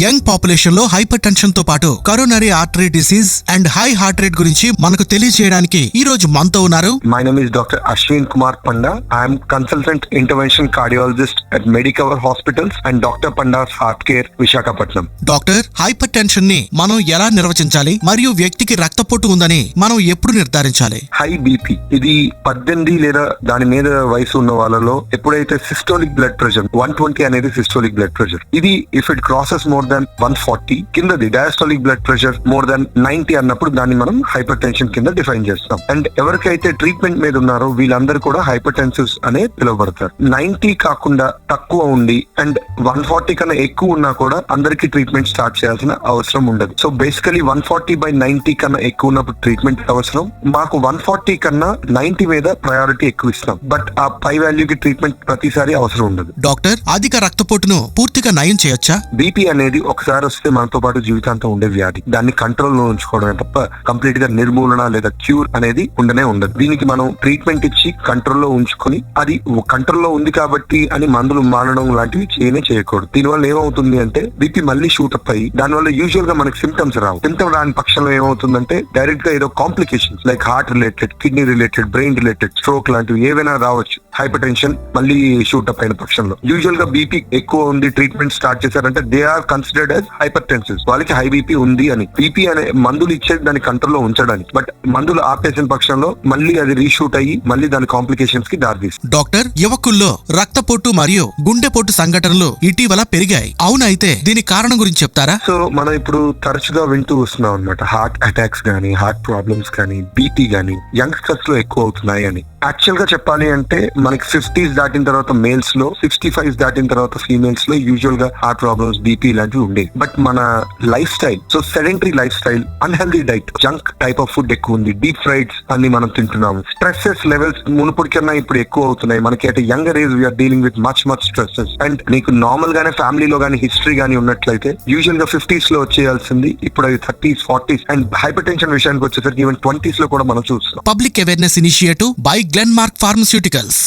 Young population లో hyper tension తో పాటు coronary artery disease and high heart rate గురించి మనకు తెలియజేయడానికి ఈ రోజు మనతో ఉన్నారు. My name is Dr. Ashwin Kumar Panda. I am consultant intervention cardiologist at Medicover Hospitals and Dr. Panda's Heart Care, Visakhapatnam. Doctor, hyper tension ని మనం ఎలా నిర్వచించాలి మరియు వ్యక్తికి రక్తపోటు ఉందని మనం ఎప్పుడు నిర్ధారించాలి? హై బీపీ ఇది 18 లేదా దాని మీద వయసు ఉన్న వాళ్ళలో ఎప్పుడైతే సిస్టోలిక్ బ్లడ్ ప్రెషర్ 120 అనేది సిస్టోలిక్ బ్లడ్ ప్రెషర్, ఇది if it crosses more than 140 కిందది diastolic blood pressure more than 90 అన్నప్పుడు దాన్ని మనం హైపర్ టెన్షన్ కింద డిఫైన్ చేస్తాం. అండ్ ఎవరికైతే ట్రీట్మెంట్ మీద ఉన్నారో వీళ్ళందరూ కూడా హైపర్ టెన్సివ్స్ అనే పిలువబడతారు. 90 కాకుండా తక్కువ ఉండి అండ్ 140 కన్నా ఎక్కువ ఉన్నా కూడా అందరికి ట్రీట్మెంట్ స్టార్ట్ చేయాల్సిన అవసరం ఉండదు. సో బేసికలీ 140/90 కన్నా ఎక్కువ ఉన్నప్పుడు ట్రీట్మెంట్ అవసరం. మాకు 140 కన్నా 90 మీద ప్రయారిటీ ఎక్కువ ఇస్తాం. బట్ ఆ పై వాల్యూకి ట్రీట్మెంట్ ప్రతిసారి అవసరం ఉండదు. డాక్టర్, అధిక రక్తపోటును పూర్తిగా నయం చేయొచ్చా? బీపీ అనేది ఒకసారి వస్తే మనతో పాటు జీవితాంతం ఉండే వ్యాధి. దాన్ని కంట్రోల్లో ఉంచుకోవడమే తప్ప కంప్లీట్ గా నిర్మూలన లేదా క్యూర్ అనేది ఉండనే ఉండదు. దీనికి మనం ట్రీట్మెంట్ ఇచ్చి కంట్రోల్లో ఉంచుకొని అది కంట్రోల్లో ఉంది కాబట్టి అని మందులు మానడం లాంటివి చేయకూడదు. దీనివల్ల ఏమవుతుంది అంటే బీపీ మళ్ళీ షూటప్ అయ్యి దానివల్ల యూజువల్ గా మనకి సిమ్టమ్స్ రావు. సిమ్టమ్ రాని పక్షంలో ఏమవుతుందంటే డైరెక్ట్ గా ఏదో complications like heart related, kidney related, brain related, stroke లాంటివి ఏవైనా రావచ్చు. హైపర్ టెన్షన్ మళ్ళీ షూటప్ అయిన పక్షంలో యూజువల్ గా బీపీ ఎక్కువ ఉంది ట్రీట్మెంట్ స్టార్ట్ చేశారంటే they are considered as hypertensive. వాళ్ళకి హై బీపీ ఉంది అని. బీపీ అనే మందులు ఇచ్చేది దాన్ని కంట్రోల్లో ఉంచడానికి. బట్ మందులు ఆపేసిన పక్షంలో మళ్ళీ అది రీషూట్ అయ్యి మళ్ళీ దాని కాంప్లికేషన్స్ కి దారితీస్తుంది. డాక్టర్, యువకుల్లో రక్తపోటు మరియు గుండెపోటు సంఘటనలు ఇటీవల పెరిగాయి. అవునైతే దీని కారణం గురించి చెప్తారా? సో మనం ఇప్పుడు తరచుగా వింటూ వస్తున్నాం అనమాట, హార్ట్ అటాక్స్ గానీ, హార్ట్ ప్రాబ్లమ్స్ కానీ, బీపీ గానీ యంగ్స్టర్స్ లో ఎక్కువ అవుతున్నాయి అని. యాక్చువల్ గా చెప్పాలి అంటే మనకి 50s దాటిన తర్వాత మేల్స్ లో, 65s దాటిన తర్వాత ఫీమేల్స్ లో యూజువల్ గా హార్ట్ ప్రాబ్లమ్స్, బీపీ ఇలాంటివి ఉండేవి. బట్ మన life style, so sedentary life style, unhealthy diet, junk type of food ఎక్కువ ఉంది, డీప్ ఫ్రైడ్స్ అన్ని మనం తింటున్నాము. స్ట్రెస్సెస్ లెవెల్స్ మునుపటి కన్నా ఇప్పుడు ఎక్కువ అవుతున్నాయి. మనకి at younger age we are dealing with much stresses. And నీకు నార్మల్ గానే ఫ్యామిలీలో గానీ హిస్టరీ గానీ ఉన్నట్లయితే యూజువల్ గా 50s లో వచ్చేయాల్సింది ఇప్పుడు అది 30s, 40s and hyper tension విషయానికి వచ్చేసరికి ఈవెన్ 20s లో కూడా మనం చూస్తున్నాం. Public awareness initiative by Glenmark pharmaceuticals.